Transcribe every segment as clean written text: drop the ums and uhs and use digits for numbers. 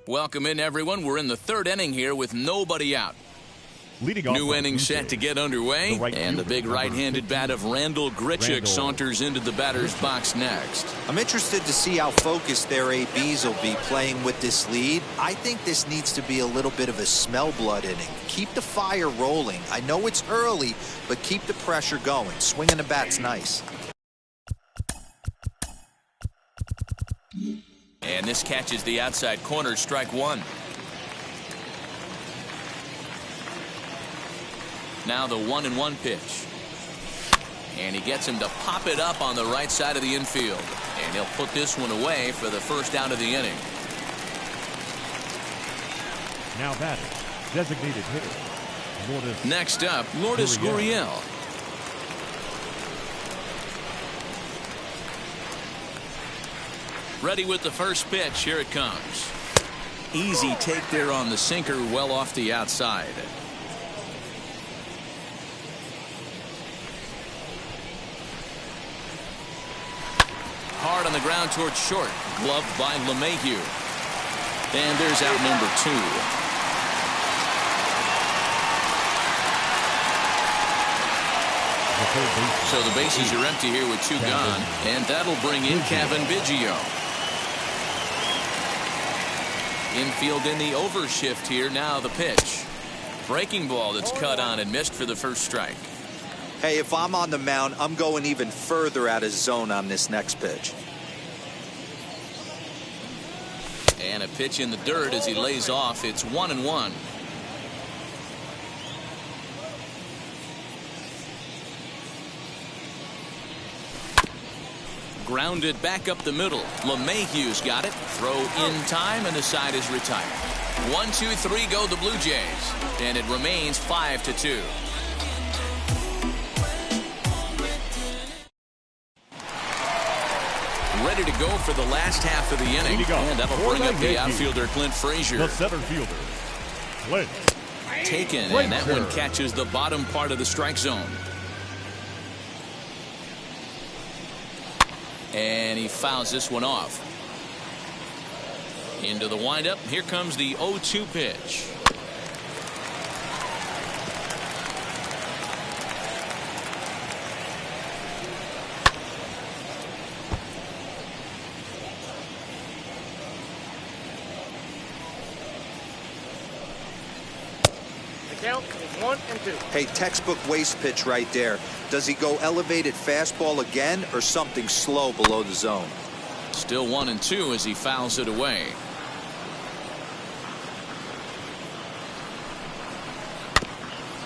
Welcome in, everyone. We're in the third inning here with nobody out. New inning set to get underway, and the big right-handed bat of Randall Grichuk saunters into the batter's box next. I'm interested to see how focused their ABs will be playing with this lead. I think this needs to be a little bit of a smell blood inning. Keep the fire rolling. I know it's early, but keep the pressure going. Swinging the bat's nice. And this catches the outside corner, strike one. Now the 1-1 pitch. And he gets him to pop it up on the right side of the infield. And he'll put this one away for the first out of the inning. Now batting, designated hitter, Lourdes. Next up, Lourdes Gurriel. Ready with the first pitch. Here it comes. Easy take there on the sinker, well off the outside. Hard on the ground towards short. Gloved by LeMahieu. And there's out number 2. So the bases are empty here with 2 gone. And that'll bring in Kevin Biggio. Infield in the overshift here. Now the pitch. Breaking ball that's cut on and missed for the first strike. Hey, if I'm on the mound, I'm going even further out of zone on this next pitch. And a pitch in the dirt as he lays off. It's 1-1. Grounded back up the middle. LeMahieu's got it. Throw in time, and the side is retired. 1-2-3 go the Blue Jays. And it remains 5-2. Ready to go for the last half of the inning. And that'll bring up the outfielder, Clint Frazier. The center fielder, Clint. Taken, and that one catches the bottom part of the strike zone. And he fouls this one off. Into the windup. Here comes the 0-2 pitch. Count is 1-2. Hey, textbook waste pitch right there. Does he go elevated fastball again or something slow below the zone? Still 1-2 as he fouls it away.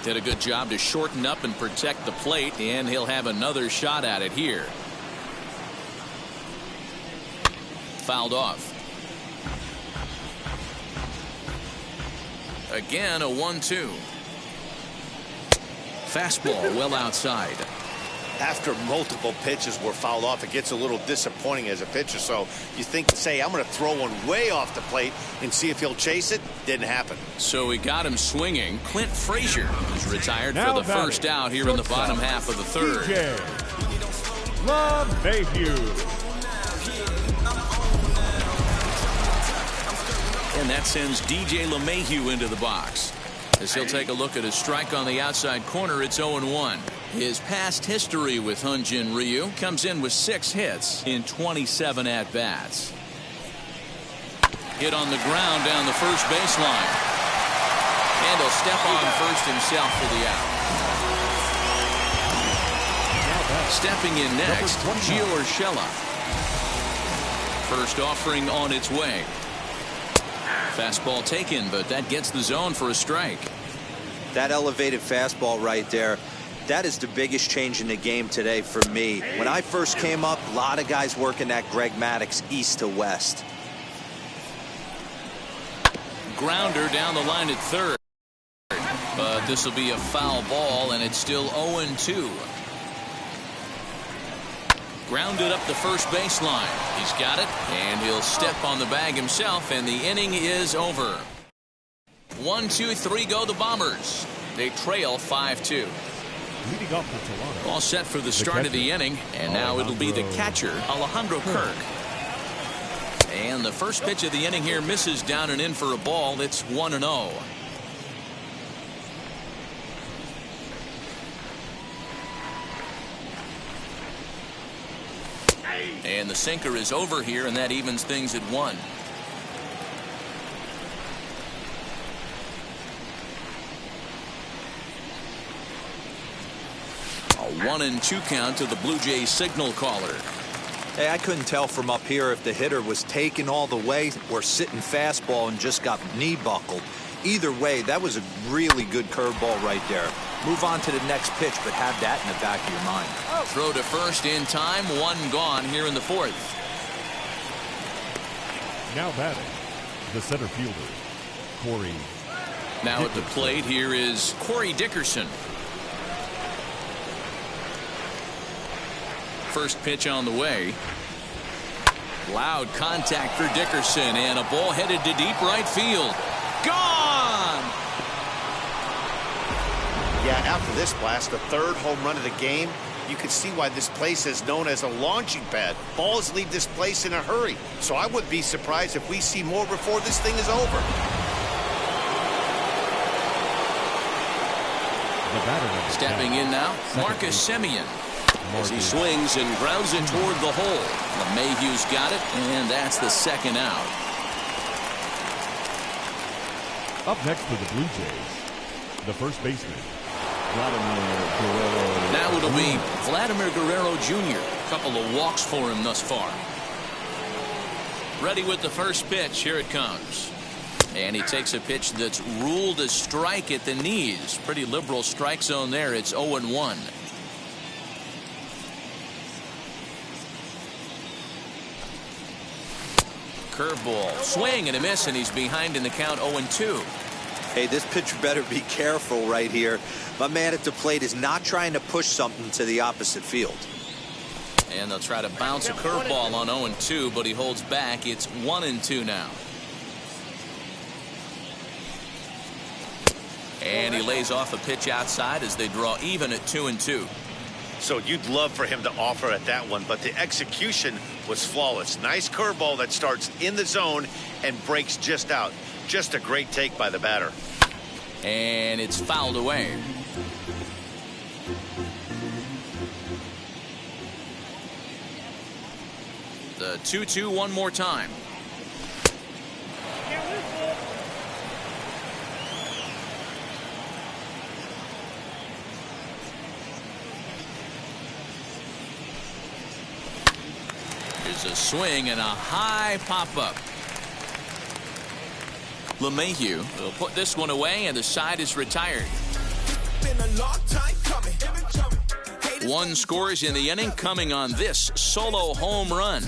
Did a good job to shorten up and protect the plate, and he'll have another shot at it here. Fouled off. Again, a 1-2. Fastball well outside. After multiple pitches were fouled off, it gets a little disappointing as a pitcher. So you think, say, I'm going to throw one way off the plate and see if he'll chase it. Didn't happen. So he got him swinging. Clint Frazier is retired for the first out here in the bottom half of the third. LeMahieu. And that sends DJ LeMahieu into the box. As he'll take a look at his strike on the outside corner, it's 0-1. His past history with Hyunjin Ryu comes in with 6 hits in 27 at-bats. Hit on the ground down the first baseline. And he'll step on first himself for the out. Stepping in next, Gio Urshela. First offering on its way. Fastball taken, but that gets the zone for a strike. That elevated fastball right there, that is the biggest change in the game today for me. When I first came up, a lot of guys working that Greg Maddux east to west. Grounder down the line at third. But this will be a foul ball, and it's still 0-2. Grounded up the first baseline. He's got it, and he'll step on the bag himself, and the inning is over. 1-2-3 go the Bombers. They trail 5-2. Leading off for Toronto. All set for the start of the inning, and now it'll be the catcher, Alejandro Kirk. And the first pitch of the inning here misses down and in for a ball. It's 1-0. And the sinker is over here, and that evens things at 1. A 1-2 count to the Blue Jays signal caller. Hey, I couldn't tell from up here if the hitter was taking all the way or sitting fastball and just got knee buckled. Either way, that was a really good curveball right there. Move on to the next pitch, but have that in the back of your mind. Throw to first in time. 1 gone here in the 4th. Now batting, the center fielder, Corey. Now at the plate here is Corey Dickerson. First pitch on the way. Loud contact for Dickerson, and a ball headed to deep right field. Gone! Yeah, after this blast, the 3rd home run of the game, you can see why this place is known as a launching pad. Balls leave this place in a hurry, so I wouldn't be surprised if we see more before this thing is over. Stepping in now, Marcus Semien. As he swings and grounds it toward the hole. LeMahieu's got it, and that's the 2nd out. Up next for the Blue Jays, the first baseman, Now it'll be Vladimir Guerrero Jr. A couple of walks for him thus far. Ready with the first pitch. Here it comes. And he takes a pitch that's ruled a strike at the knees. Pretty liberal strike zone there. It's 0-1. Curveball, swing and a miss, and he's behind in the count. 0-2. Hey, this pitcher better be careful right here. My man at the plate is not trying to push something to the opposite field. And they'll try to bounce a curveball on 0-2, but he holds back. It's 1-2 now. And he lays off a pitch outside as they draw even at 2-2. So you'd love for him to offer at that one, but the execution was flawless. Nice curveball that starts in the zone and breaks just out. Just a great take by the batter. And it's fouled away. The 2-2 one more time. There's a swing and a high pop-up. LeMahieu will put this one away, and the side is retired. One scores in the inning, coming on this solo home run.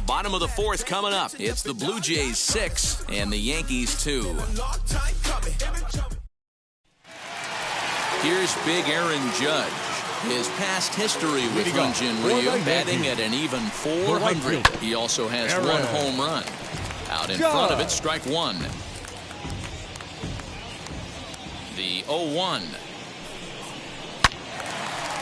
Bottom of the 4th coming up. It's the Blue Jays 6 and the Yankees 2. Here's big Aaron Judge. His past history with Hyun-Jin Ryu, batting at an even .400. He also has 1 home run. Out in front of it, strike 1. The 0-1.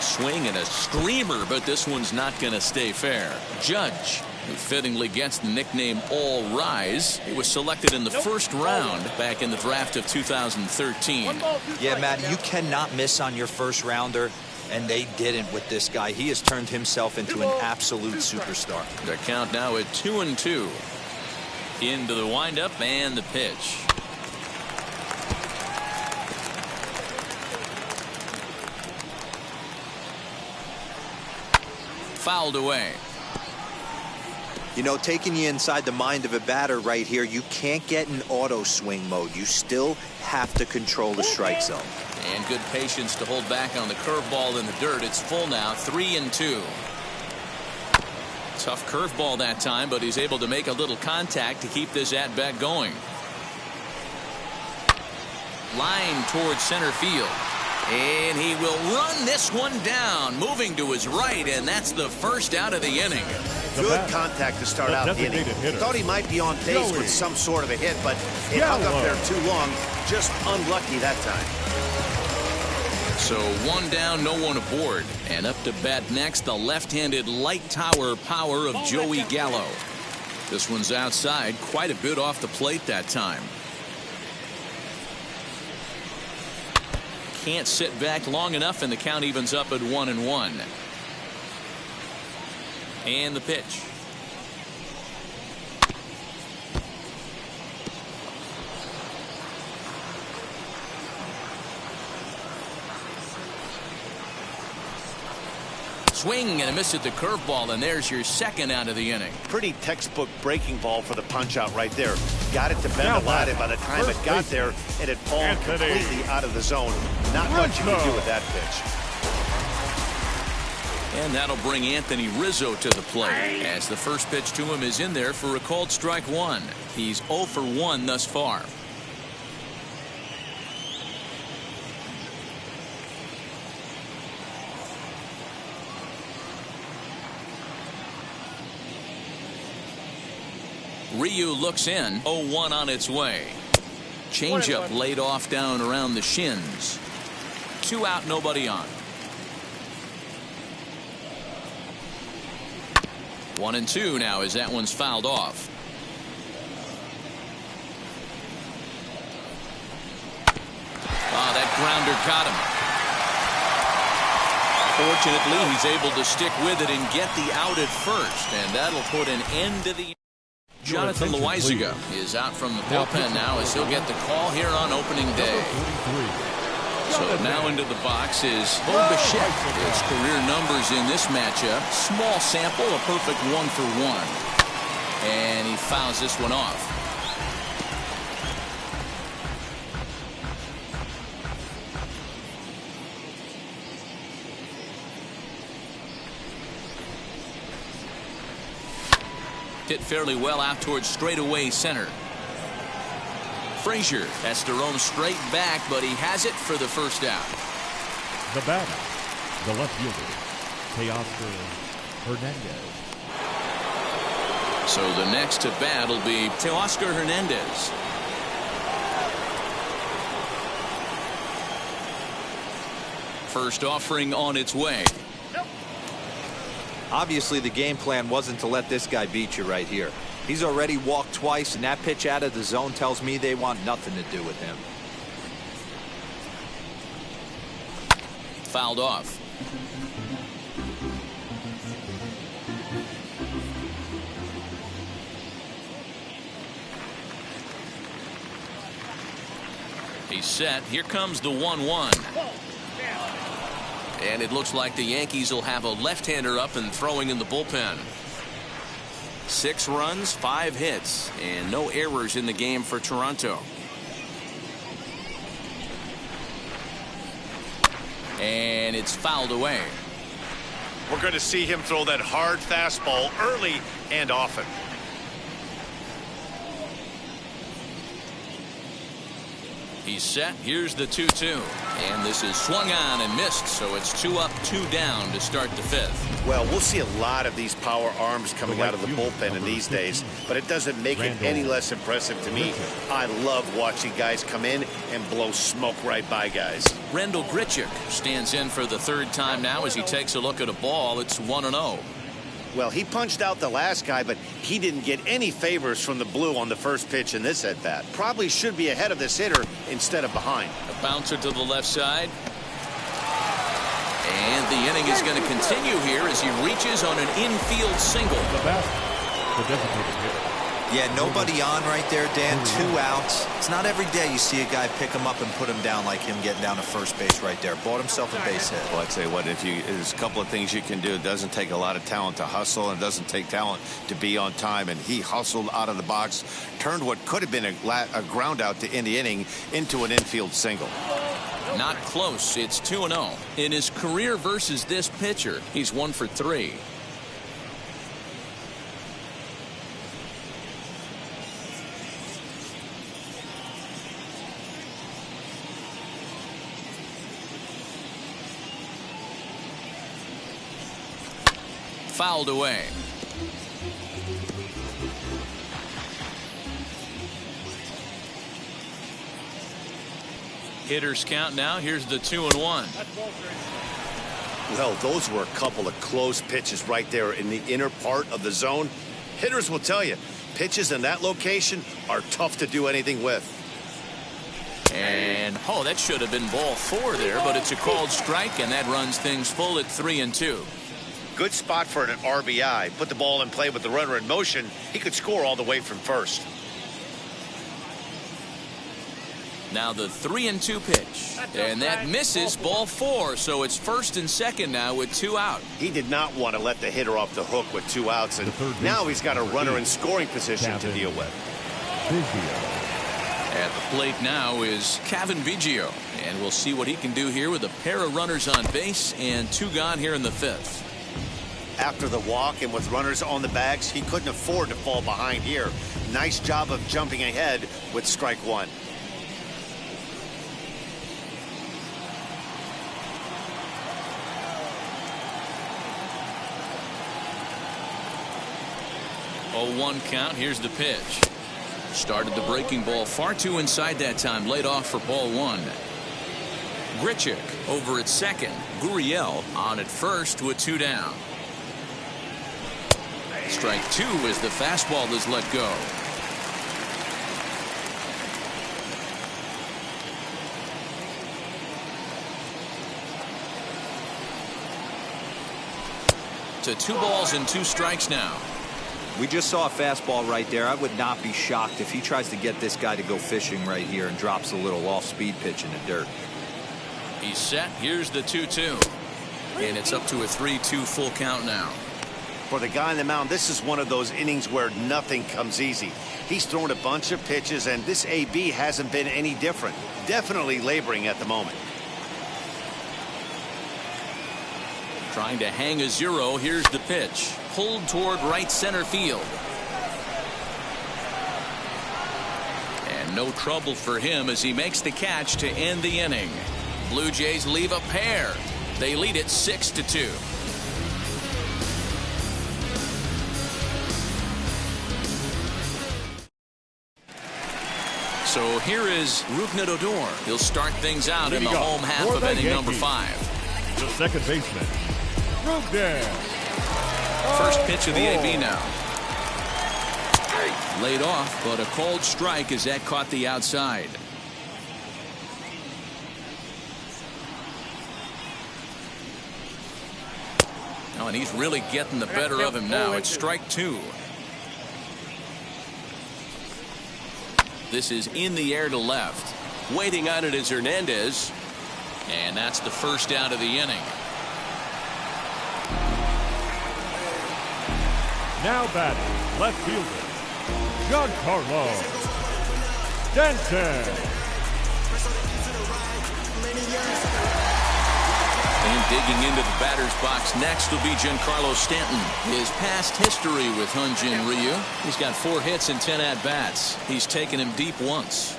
Swing and a screamer, but this one's not going to stay fair. Judge, who fittingly gets the nickname All Rise, he was selected in the 1st round back in the draft of 2013. Yeah, Matt, you cannot miss on your 1st rounder, and they didn't with this guy. He has turned himself into an absolute superstar. The count now at 2-2. Into the windup and the pitch. Fouled away. You know, taking you inside the mind of a batter right here, you can't get in auto swing mode. You still have to control the strike zone. And good patience to hold back on the curveball in the dirt. It's full now, 3-2. Tough curveball that time, but he's able to make a little contact to keep this at-bat going. Line towards center field. And he will run this one down, moving to his right, and that's the 1st out of the inning. Good contact to start out the inning. Thought he might be on base with some sort of a hit, but it hung up there too long. Just unlucky that time. So 1 down, no one aboard. And up to bat next, the left-handed light tower power of Joey Gallo. This one's outside, quite a bit off the plate that time. Can't sit back long enough, and the count evens up at 1-1. And the pitch. Swing and a miss at the curveball, and there's your second out of the inning. Pretty textbook breaking ball for the punch out right there. Got it to bend a lot, and by the time it got there, it had fallen completely out of the zone. Not much you can do with that pitch. And that'll bring Anthony Rizzo to the plate, as the first pitch to him is in there for a called strike one. He's 0 for 1 thus far. Ryu looks in. 0-1 on its way. Changeup laid off down around the shins. 2 out, nobody on. 1-2 now as that one's fouled off. That grounder got him. Fortunately, he's able to stick with it and get the out at first, and that'll put an end to the. Jonathan Loizaga is out from the bullpen now as he'll get the call here on opening day. So now into the box is Bo Bichette. His career numbers in this matchup. Small sample, a perfect 1 for 1. And he fouls this one off. Hit fairly well out towards straightaway center. Frazier has to roam straight back, but he has it for the first out. The batter, the left fielder, Teoscar Hernandez. So the next to bat will be Teoscar Hernandez. First offering on its way. Obviously, the game plan wasn't to let this guy beat you right here. He's already walked twice, and that pitch out of the zone tells me they want nothing to do with him. Fouled off. He's set. Here comes the 1-1. And it looks like the Yankees will have a left-hander up and throwing in the bullpen. 6 runs, 5 hits, and no errors in the game for Toronto. And it's fouled away. We're going to see him throw that hard fastball early and often. He's set. Here's the 2-2. And this is swung on and missed, so it's 2 up, 2 down to start the 5th. Well, we'll see a lot of these power arms coming out of the bullpen in these days, but it doesn't make it any less impressive to me. I love watching guys come in and blow smoke right by guys. Randall Grichuk stands in for the 3rd time now as he takes a look at a ball. It's 1-0. Well, he punched out the last guy, but he didn't get any favors from the blue on the first pitch in this at-bat. Probably should be ahead of this hitter instead of behind. A bouncer to the left side. And the inning is going to continue here as he reaches on an infield single. The batter, the designated hitter. Yeah, nobody on right there, Dan. 2 outs. It's not every day you see a guy pick him up and put him down like him getting down to first base right there. Bought himself a base hit. Well, I'd say what there's a couple of things you can do. It doesn't take a lot of talent to hustle, and it doesn't take talent to be on time. And he hustled out of the box, turned what could have been a ground out to end the inning into an infield single. Not close. It's 2-0. In his career versus this pitcher, he's 1 for 3. Fouled away. Hitters count now. Here's the 2-1. Well, those were a couple of close pitches right there in the inner part of the zone. Hitters will tell you, Pitches in that location are tough to do anything with. And, oh, that should have been ball 4 there, but it's a called strike, and that runs things full at 3-2. Good spot for an RBI. Put the ball in play with the runner in motion. He could score all the way from first. Now the 3-2 pitch, and that misses, ball 4, so it's first and second now with 2 out. He did not want to let the hitter off the hook with 2 outs, and now he's got a runner in scoring position to deal with. At the plate now is Kevin Biggio, and we'll see what he can do here with a pair of runners on base and 2 gone here in the 5th. After the walk and with runners on the bags, he couldn't afford to fall behind here. Nice job of jumping ahead with strike 1. Oh, 1 count. Here's the pitch. Started the breaking ball far too inside that time. Laid off for ball 1. Grichuk over at second. Gurriel on at first with 2 down. Strike 2 as the fastball is let go. To 2 balls and 2 strikes now. We just saw a fastball right there. I would not be shocked if he tries to get this guy to go fishing right here and drops a little off-speed pitch in the dirt. He's set. Here's the 2-2. And it's up to a 3-2 full count now. For the guy on the mound, this is one of those innings where nothing comes easy. He's thrown a bunch of pitches, and this AB hasn't been any different. Definitely laboring at the moment. Trying to hang a 0. Here's the pitch. Pulled toward right center field. And no trouble for him as he makes the catch to end the inning. Blue Jays leave a pair. They lead it 6-2. So here is Rougned Odor. He'll start things out in the home half of inning number 5. The second baseman, Rougned. First pitch of the AB now. Laid off, but a called strike as that caught the outside. Oh, and he's really getting the better of him now. It's strike 2. This is in the air to left. Waiting on it is Hernandez. And that's the first out of the inning. Now batting, left fielder, Giancarlo Stanton. And digging into the batter's box next will be Giancarlo Stanton. His past history with Hyun-Jin Ryu. He's got 4 hits and 10 at-bats. He's taken him deep once.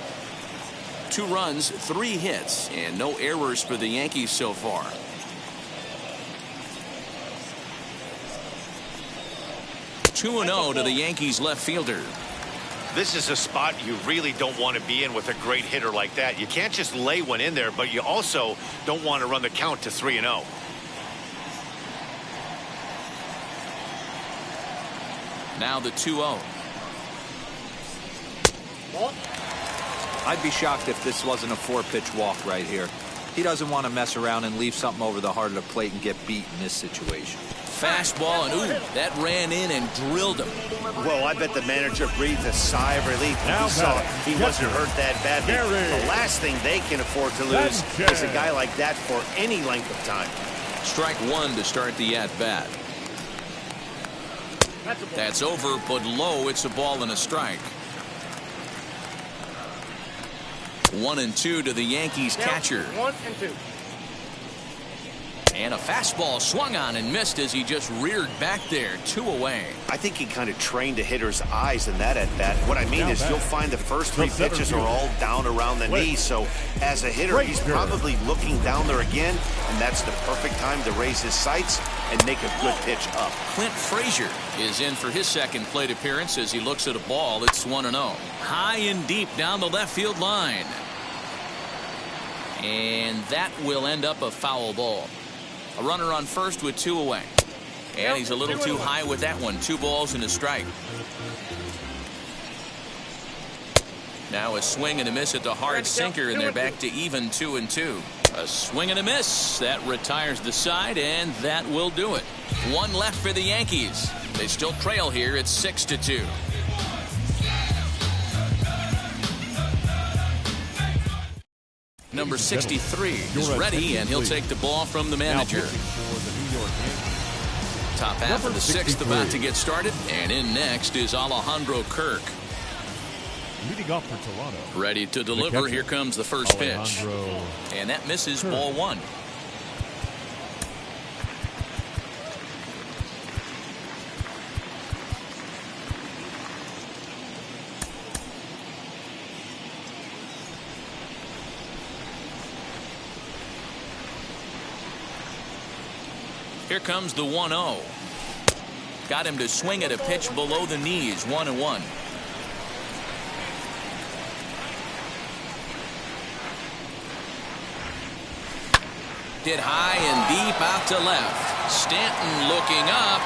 2 runs, 3 hits, and no errors for the Yankees so far. (2-0) to the Yankees left fielder. This is a spot you really don't want to be in with a great hitter like that. You can't just lay one in there, but you also don't want to run the count to 3-0. Now the 2-0. I'd be shocked if this wasn't a 4-pitch walk right here. He doesn't want to mess around and leave something over the heart of the plate and get beat in this situation. Fastball, and ooh, that ran in and drilled him. Well, I bet the manager breathed a sigh of relief when he saw he wasn't hurt that badly. The last thing they can afford to lose is a guy like that for any length of time. Strike 1 to start the at-bat. That's over, but low. It's a ball and a strike. 1-2 to the Yankees catcher. 1-2. And a fastball swung on and missed as he just reared back there. 2 away. I think he kind of trained a hitter's eyes in that at-bat. What I mean is you'll find the first 3 pitches are all down around the knee. So as a hitter, he's probably looking down there again, and that's the perfect time to raise his sights and make a good pitch up. Clint Frazier is in for his second plate appearance as he looks at a ball. It's 1-0. High and deep down the left field line. And that will end up a foul ball. A runner on first with 2 away. And he's a little too high with that one. 2 balls and a strike. Now a swing and a miss at the hard sinker, and they're back to even 2-2. A swing and a miss. That retires the side, and that will do it. One left for the Yankees. They still trail here. It's 6-2. Number 63 is ready, and he'll take the ball from the manager. Top half of the sixth about to get started, and in next is Alejandro Kirk. Leading off for Toronto. Ready to deliver. Here comes the first pitch. And that misses. Kirk. Ball one. Here comes the 1-0. Got him to swing at a pitch below the knees. 1-1. Hit high and deep out to left. Stanton looking up.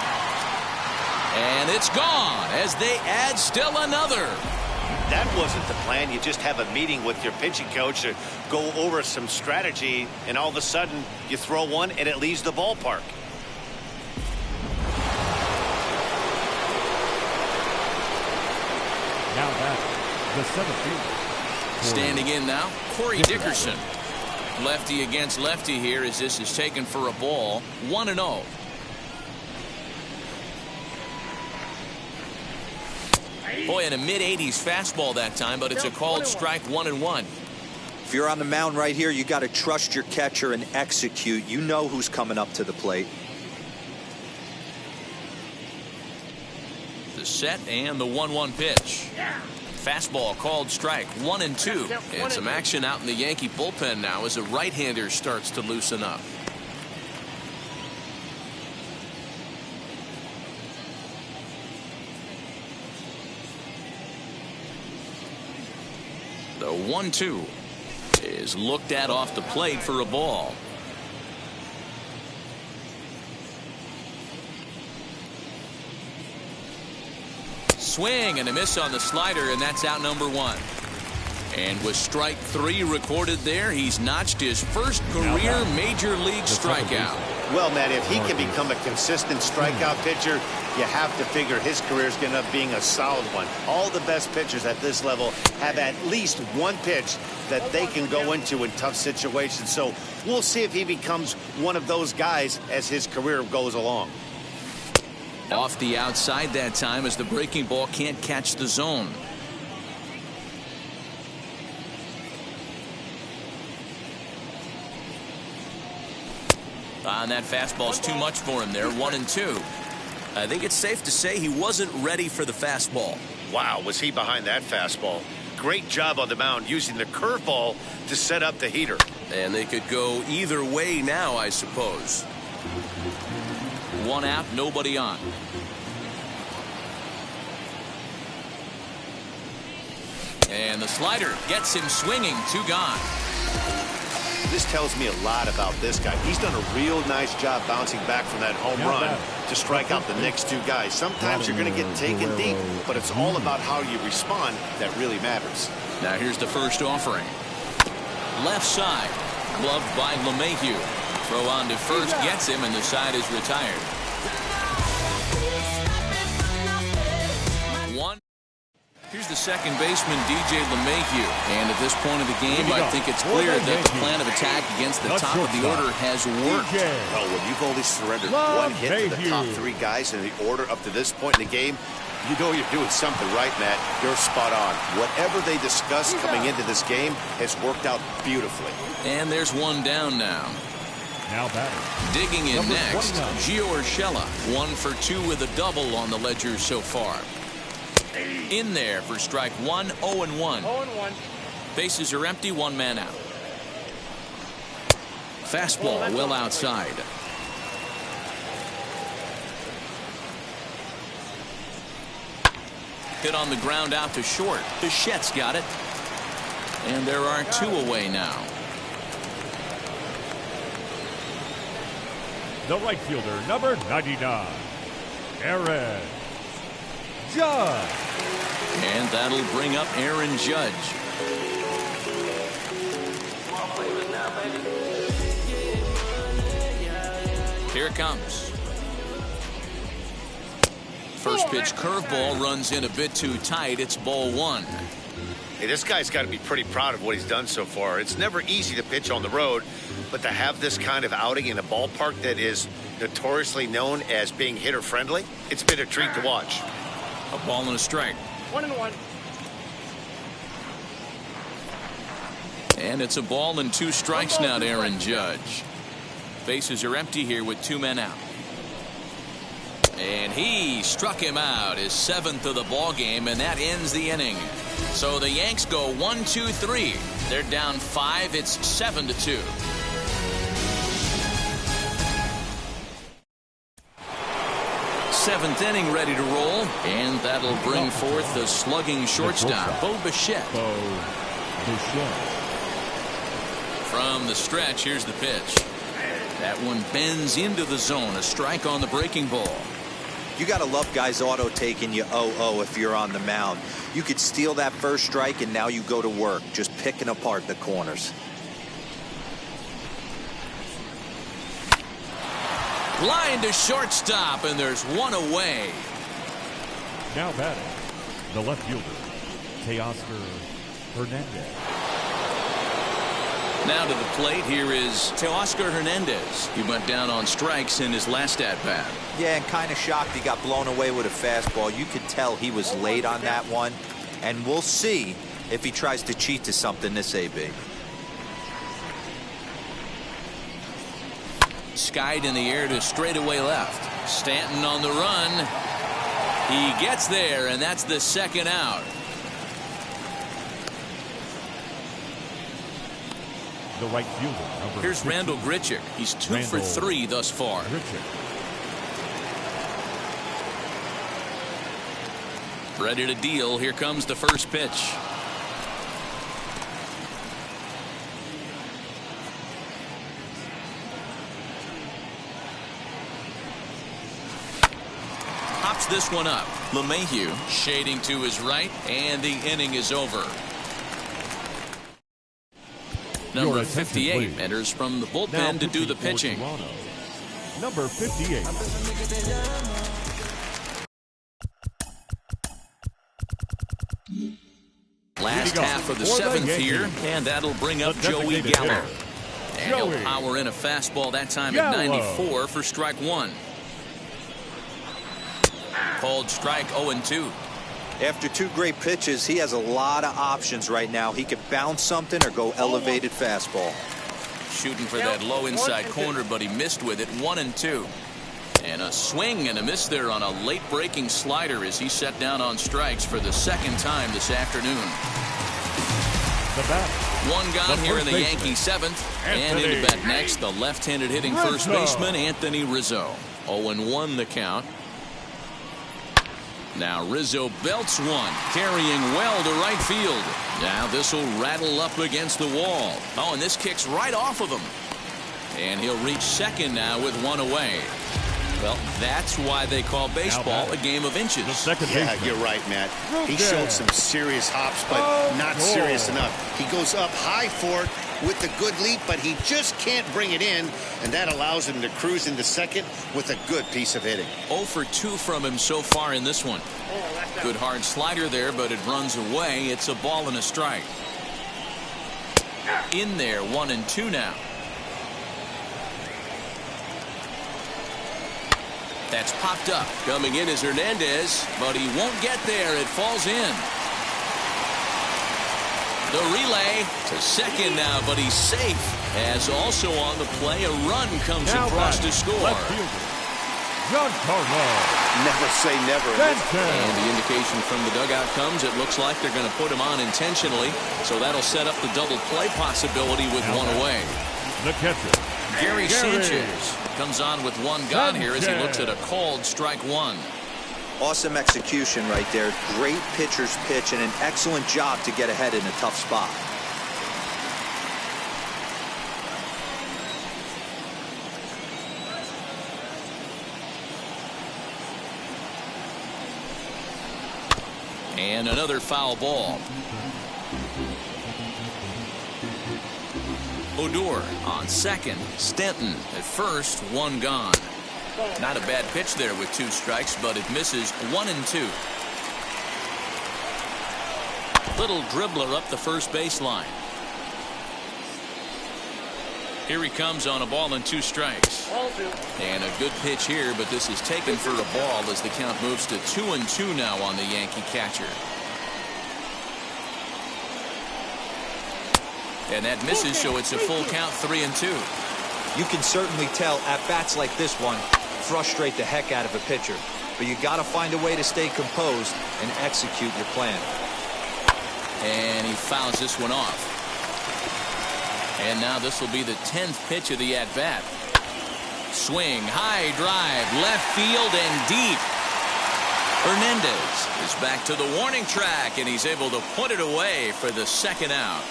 And it's gone as they add still another. That wasn't the plan. You just have a meeting with your pitching coach to go over some strategy, and all of a sudden you throw one and it leaves the ballpark. Now back, the center fielder. Standing in now, Corey Dickerson. Lefty against lefty here as this is taken for a ball. 1-0. Boy, in a mid-80s fastball that time, but it's a called strike. 1-1. If you're on the mound right here, you got to trust your catcher and execute. You know who's coming up to the plate. The set and the 1-1 pitch. Fastball called strike. 1-2. And some action out in the Yankee bullpen now as a right-hander starts to loosen up. The 1-2 is looked at off the plate for a ball. Swing and a miss on the slider, and that's out number one. And with strike 3 recorded there, he's notched his first career major league strikeout. Well, Matt, if he can become a consistent strikeout pitcher, you have to figure his career is going to end up being a solid one. All the best pitchers at this level have at least one pitch that they can go into in tough situations. So we'll see if he becomes one of those guys as his career goes along. Off the outside that time as the breaking ball can't catch the zone. And that fastball's too much for him there. 1-2. I think it's safe to say he wasn't ready for the fastball. Wow, was he behind that fastball. Great job on the mound using the curveball to set up the heater. And they could go either way now, I suppose. One out, nobody on. And the slider gets him swinging. 2 gone. This tells me a lot about this guy. He's done a real nice job bouncing back from that home run to strike out the next 2 guys. Sometimes you're going to get taken deep, but it's all about how you respond that really matters. Now here's the first offering. Left side, gloved by LeMahieu. Throw on to first, gets him, and the side is retired. 1. Here's the second baseman, DJ LeMahieu. And at this point of the game, I think it's clear that the plan of attack against the top of the order has worked. Well, when you've only surrendered one hit to the top 3 guys in the order up to this point in the game, you know you're doing something right, Matt. You're spot on. Whatever they discussed coming into this game has worked out beautifully. And there's one down now. Now batting. Digging in Number next, 29. Gio Urshela. 1 for 2 with a double on the ledger so far. In there for strike 1, 0-1. 0-1. Bases are empty, 1 man out. Fastball well outside. Hit on the ground out to short. Bichette's got it. And there are 2 away now. The right fielder, number 99, Aaron Judge. And that'll bring up Aaron Judge. Here it comes. First pitch curveball runs in a bit too tight. It's ball one. Hey, this guy's got to be pretty proud of what he's done so far. It's never easy to pitch on the road, but to have this kind of outing in a ballpark that is notoriously known as being hitter friendly, it's been a treat to watch. A ball and a strike. 1-1. And it's a ball and 2 strikes now to Aaron Judge. Bases are empty here with 2 men out. And he struck him out, his 7th of the ball game, and that ends the inning. So the Yanks go 1-2-3. They're down 5. It's 7-2. Seventh inning ready to roll, and that'll bring forth the slugging shortstop, Bo Bichette. From the stretch, here's the pitch. That one bends into the zone, a strike on the breaking ball. You got to love guys auto taking you 0-0 if you're on the mound. You could steal that first strike and now you go to work just picking apart the corners. Line to shortstop, and there's one away. Now batting, the left fielder, Teoscar Hernandez. Now to the plate, here is Teoscar Hernandez. He went down on strikes in his last at-bat. Yeah, and kind of shocked he got blown away with a fastball. You could tell he was late on that one, and we'll see if he tries to cheat to something this AB. Skied in the air to straightaway left. Stanton on the run. He gets there, and that's the second out. The right fielder, number Here's 15. Randall Grichuk. He's 2 for 3 thus far. Ready to deal. Here comes the first pitch. Pops this one up. LeMahieu shading to his right, and the inning is over. Number 58 enters from the bullpen to do the pitching. Toronto, number 58. Last half of the 7th here, and that'll bring up Joey Gallo. And he'll power in a fastball that time at 94 for strike 1. Called strike 0-2. After 2 great pitches, he has a lot of options right now. He could bounce something or go elevated fastball. Shooting for that low inside corner, but he missed with it. 1-2. And a swing and a miss there on a late breaking slider as he set down on strikes for the 2nd time this afternoon. One gone here in the Yankee 7th. And into bat next, the left-handed hitting first baseman, Anthony Rizzo. 0-1 the count. Now Rizzo belts one, carrying well to right field. Now this will rattle up against the wall. Oh, and this kicks right off of him. And he'll reach second now with one away. Well, that's why they call baseball a game of inches. Yeah, you're right, Matt. He showed some serious hops, but not serious enough. He goes up high for it with a good leap, but he just can't bring it in, and that allows him to cruise into second with a good piece of hitting. 0 for 2 from him so far in this one. Good hard slider there, but it runs away. It's a ball and a strike. In there, 1-2 now. That's popped up. Coming in is Hernandez, but he won't get there. It falls in. The relay to second now, but he's safe. As also on the play, a run comes across to score. Giancarlo. Never say never. And the indication from the dugout comes, it looks like they're going to put him on intentionally. So that'll set up the double play possibility with one away. The catcher, Gary Sanchez comes on with one gone here as he looks at a called strike 1. Awesome execution right there. Great pitcher's pitch and an excellent job to get ahead in a tough spot. And another foul ball. Odor on second. Stanton at first. One gone. Not a bad pitch there with 2 strikes, but it misses 1 and 2. Little dribbler up the first baseline. Here he comes on a ball and 2 strikes. And a good pitch here, but this is taken for a ball as the count moves to 2 and 2 now on the Yankee catcher. And that misses, so it's a full count, 3 and 2. You can certainly tell at bats like this one frustrate the heck out of a pitcher, but you got to find a way to stay composed and execute your plan. And he fouls this one off. And now this will be the 10th pitch of the at-bat. Swing, high drive, left field and deep. Hernandez is back to the warning track, and he's able to put it away for the second out.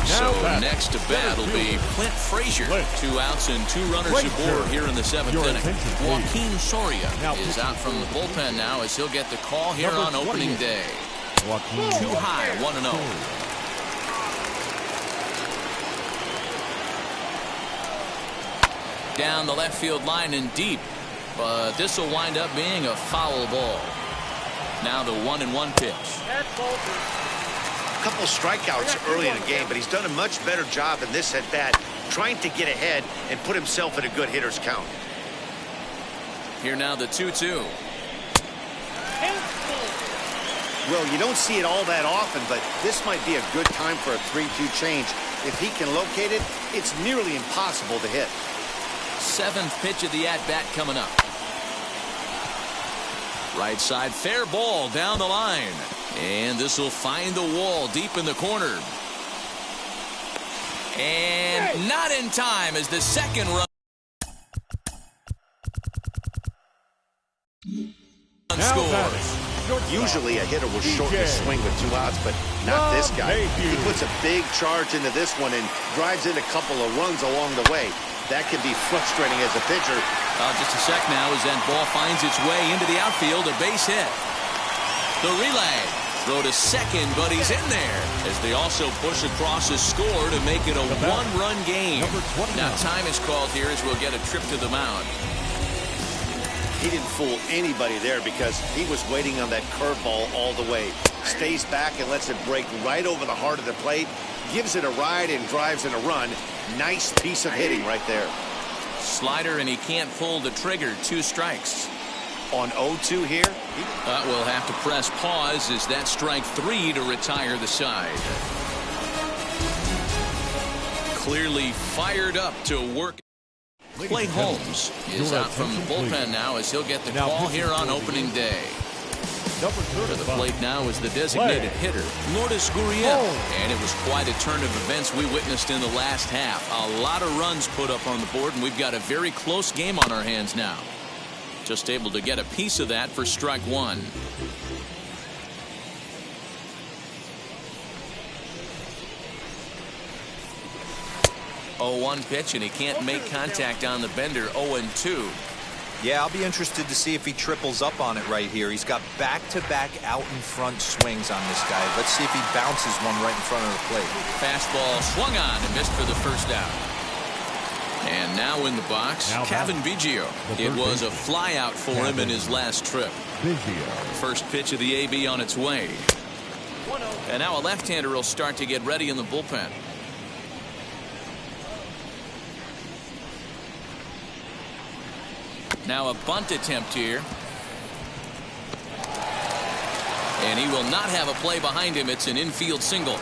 So next to bat will be Clint Frazier. 2 outs and 2 runners aboard here in the 7th inning. Joaquin Soria is out from the bullpen now as he'll get the call here on opening day. Too high, 1-0. Down the left field line and deep, but this will wind up being a foul ball. Now the 1-1 pitch. A couple strikeouts early in the game, but he's done a much better job in this at bat trying to get ahead and put himself in a good hitter's count. Here now the 2-2. Well, you don't see it all that often, but this might be a good time for a 3-2 change. If he can locate it, it's nearly impossible to hit. 7th pitch of the at-bat coming up. Right side, fair ball down the line. And this will find the wall deep in the corner. And not in time as the second run scores. Usually a hitter will shorten his swing with 2 outs, but not this guy. He puts a big charge into this one and drives in a couple of runs along the way. That can be frustrating as a pitcher. Just a sec now as that ball finds its way into the outfield, a base hit. The relay. Throw to second, but he's in there as they also push across a score to make it a 1-run game. Now time is called here as we'll get a trip to the mound. He didn't fool anybody there because he was waiting on that curveball all the way. Stays back and lets it break right over the heart of the plate. Gives it a ride and drives in a run. Nice piece of hitting right there. Slider, and he can't pull the trigger. 2 strikes. On 0-2 here. We'll have to press pause as that strike 3 to retire the side. Clearly fired up to work. Clay Holmes is out from the bullpen now as he'll get the call here on opening day. To the plate now is the designated hitter, Lourdes Gurriel. And it was quite a turn of events we witnessed in the last half. A lot of runs put up on the board, and we've got a very close game on our hands now. Just able to get a piece of that for strike 1. Oh, 1 pitch, and he can't make contact on the bender. 0-2. Yeah, I'll be interested to see if he triples up on it right here. He's got back-to-back out-in-front swings on this guy. Let's see if he bounces one right in front of the plate. Fastball swung on and missed for the first out. And now in the box, Kevin Biggio. It was a flyout for him in his last trip. First pitch of the AB on its way. And now a left-hander will start to get ready in the bullpen. Now a bunt attempt here. And he will not have a play behind him. It's an infield single.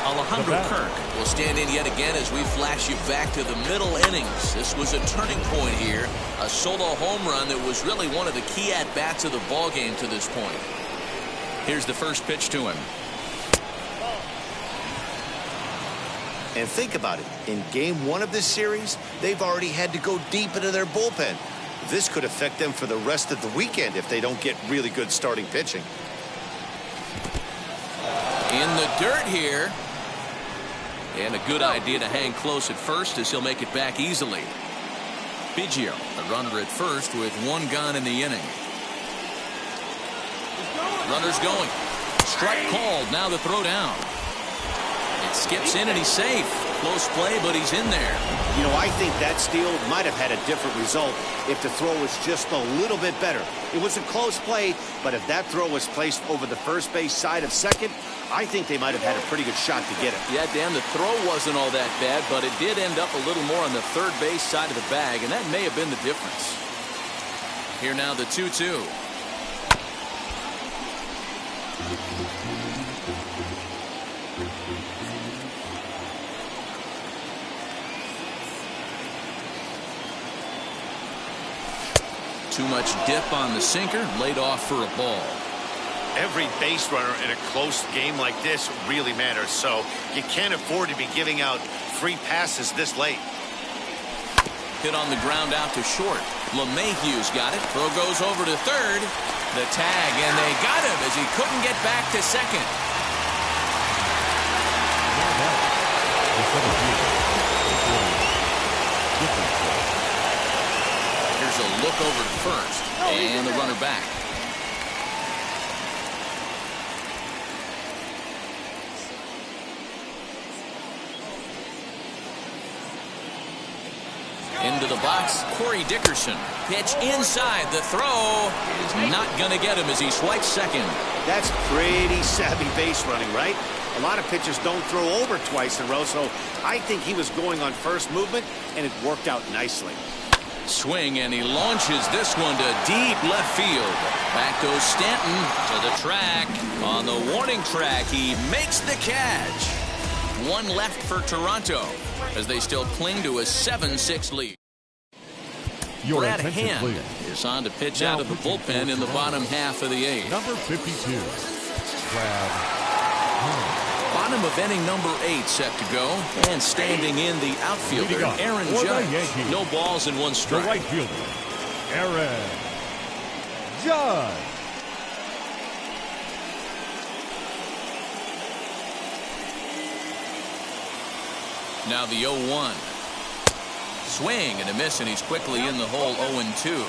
Alejandro Kirk will stand in yet again as we flash you back to the middle innings. This was a turning point here. A solo home run that was really one of the key at-bats of the ballgame to this point. Here's the first pitch to him. And think about it. In game 1 of this series, they've already had to go deep into their bullpen. This could affect them for the rest of the weekend if they don't get really good starting pitching. In the dirt here. And a good idea to hang close at first as he'll make it back easily. Biggio, a runner at first with 1 gone in the inning. Runners going. Strike called. Now the throw down. It skips in and he's safe. Close play, but he's in there. You know, I think that steal might have had a different result if the throw was just a little bit better. It was a close play, but if that throw was placed over the first base side of second, I think they might have had a pretty good shot to get it. Yeah, Dan, the throw wasn't all that bad, but it did end up a little more on the third base side of the bag, and that may have been the difference. Here now the 2-2. Too much dip on the sinker, laid off for a ball. Every base runner in a close game like this really matters, so you can't afford to be giving out free passes this late. Hit on the ground out to short. LeMahieu's got it. Throw goes over to third. The tag, and they got him as he couldn't get back to second. Here's a look over to first, and the runner back. Into the box, Corey Dickerson. Pitch inside. The throw is not going to get him as he swipes second. That's pretty savvy base running, right? A lot of pitchers don't throw over twice in a row, so I think he was going on first movement, and it worked out nicely. Swing, and he launches this one to deep left field. Back goes Stanton to the track. On the warning track, he makes the catch. One left for Toronto as they still cling to a 7-6 lead. Brad Hand is on to pitch out of the bullpen in the bottom half of the eighth. Number 52, Brad Hand. Bottom of inning number 8 set to go, and standing in the outfielder, Aaron Judge. No balls and one strike. The right fielder, Aaron Judge. Now the 0-1. Swing and a miss, and he's quickly in the hole. 0-2.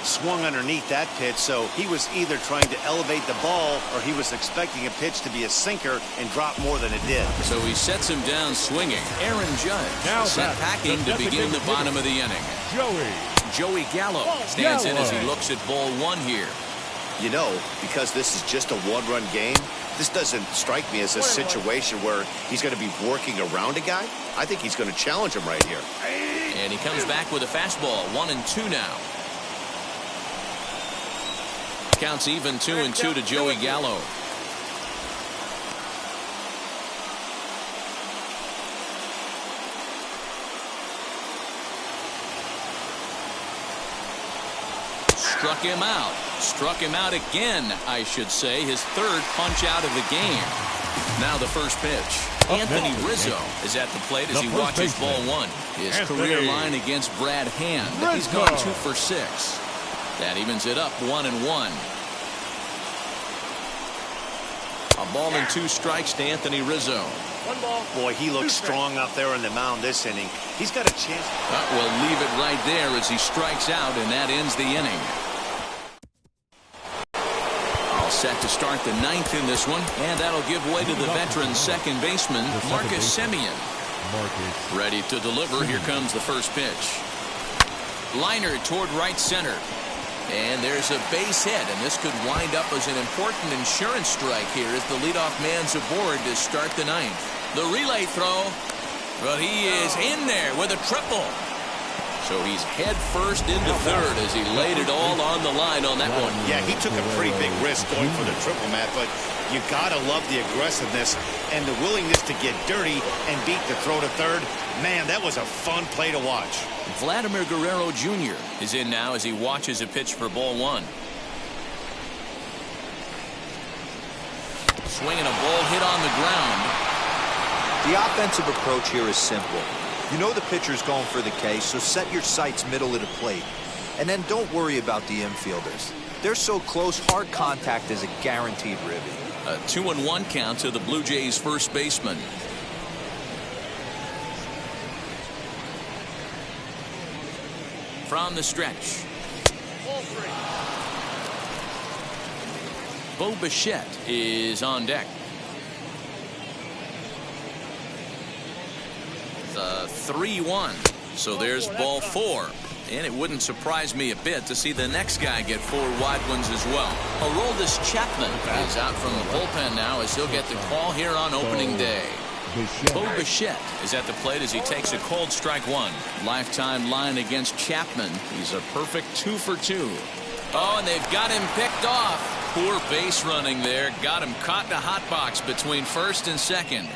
Swung underneath that pitch, so he was either trying to elevate the ball or he was expecting a pitch to be a sinker and drop more than it did. So he sets him down swinging. Aaron Judge now sent packing to begin the bottom of the inning. Joey Gallo stands in as he looks at ball one here. You know, because this is just a one-run game, this doesn't strike me as a situation where he's going to be working around a guy. I think he's going to challenge him right here. And he comes back with a fastball. 1-2 now. Counts even 2-2 to Joey Gallo. Struck him out. Struck him out again, I should say. His third punch out of the game. Now the first pitch. Anthony Rizzo is at the plate as he watches ball one. His career line against Brad Hand. He's gone 2 for 6. That evens it up 1-1. A ball and 2 strikes to Anthony Rizzo. One ball. Boy, he looks strong out there on the mound this inning. He's got a chance. We'll leave it right there as he strikes out, and that ends the inning. All set to start the 9th in this one, and that'll give way to the veteran second baseman, Marcus Semien. Ready to deliver. Here comes the first pitch. Liner toward right center. And there's a base hit, and this could wind up as an important insurance strike here as the leadoff man's aboard to start the 9th. The relay throw, but he is in there with a triple. So he's head first into third as he laid it all on the line on that one. Yeah, he took a pretty big risk going for the triple, Matt, but you gotta love the aggressiveness and the willingness to get dirty and beat the throw to third. Man, that was a fun play to watch. Vladimir Guerrero Jr. is in now as he watches a pitch for ball one. Swinging a ball hit on the ground. The offensive approach here is simple. You know the pitcher's going for the K, so set your sights middle of the plate. And then don't worry about the infielders. They're so close, hard contact is a guaranteed ribby. A 2-1 count to the Blue Jays first baseman. From the stretch. Bo Bichette is on deck. The 3-1. So there's ball 4. And it wouldn't surprise me a bit to see the next guy get 4 wide ones as well. Aroldis Chapman is out from the bullpen now as he'll get the call here on opening day. Bo Bichette is at the plate as he takes a cold strike 1. Lifetime line against Chapman. He's a perfect 2 for 2. Oh, and they've got him picked off. Poor base running there. Got him caught in a hot box between first and second.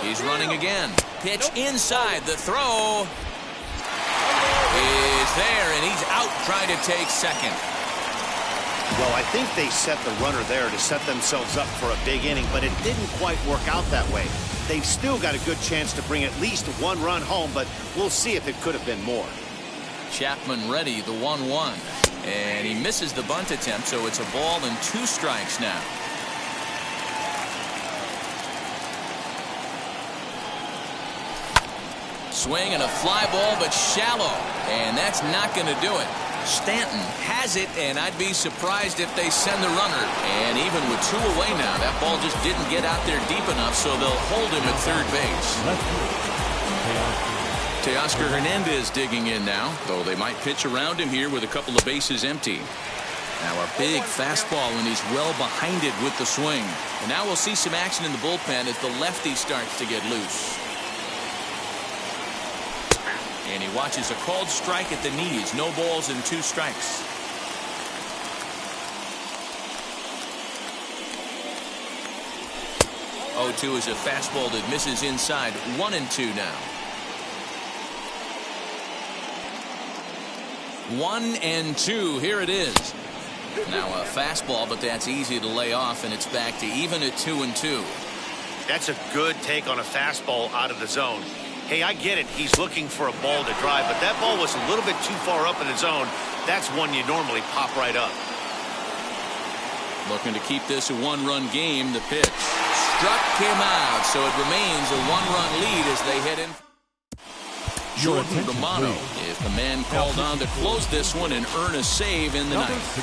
He's running again. Pitch inside. The throw is there, and he's out trying to take second. Well, I think they set the runner there to set themselves up for a big inning, but it didn't quite work out that way. They've still got a good chance to bring at least 1 run home, but we'll see if it could have been more. Chapman ready, the 1-1. And he misses the bunt attempt, so it's a ball and 2 strikes now. Swing and a fly ball, but shallow. And that's not going to do it. Stanton has it, and I'd be surprised if they send the runner. And even with 2 away now, that ball just didn't get out there deep enough, so they'll hold him at third base. Teoscar Hernandez digging in now, though they might pitch around him here with a couple of bases empty. Now a big fastball, and he's well behind it with the swing. And now we'll see some action in the bullpen as the lefty starts to get loose. And he watches a called strike at the knees. No balls and 2 strikes. Oh, 2 is a fastball that misses inside. 1-2 now. 1-2. Here it is. Now a fastball, but that's easy to lay off, and it's back to even at 2-2. That's a good take on a fastball out of the zone. Hey, I get it. He's looking for a ball to drive, but that ball was a little bit too far up in the zone. That's one you normally pop right up. Looking to keep this a 1-run game. The pitch struck him out, so it remains a 1-run lead as they head in. Jordan Romano is the man called on to close this one and earn a save in the ninth.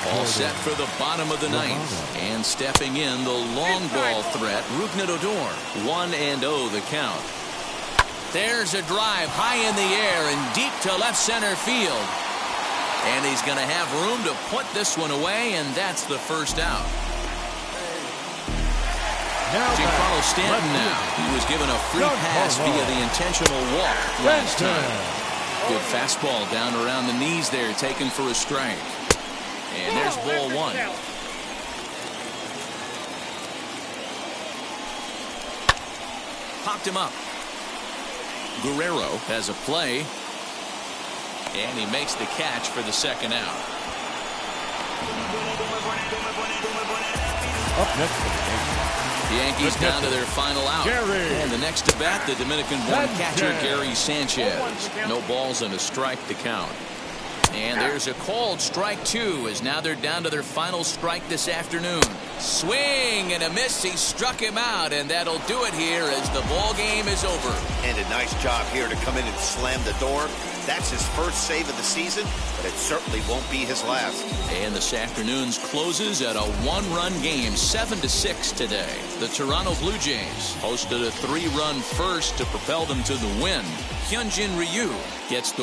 All set for the bottom of the ninth. And stepping in, the long ball threat, Rougned Odor. 1-0 the count. There's a drive high in the air and deep to left center field. And he's going to have room to put this one away, and that's the first out. Giancarlo Stanton now. He was given a free pass via the intentional walk last time. Good fastball down around the knees there, taken for a strike. And there's ball 1. Popped him up. Guerrero has a play. And he makes the catch for the second out. Up next. The Yankees down to their final out. And the next to bat, the Dominican-born catcher Gary Sanchez. No balls and a strike to count. And there's a called strike 2 as now they're down to their final strike this afternoon. Swing and a miss. He struck him out, and that'll do it here as the ball game is over. And a nice job here to come in and slam the door. That's his first save of the season, but it certainly won't be his last. And this afternoon's closes at a 1-run game, 7-6 today. The Toronto Blue Jays hosted a 3-run first to propel them to the win. Hyunjin Ryu gets the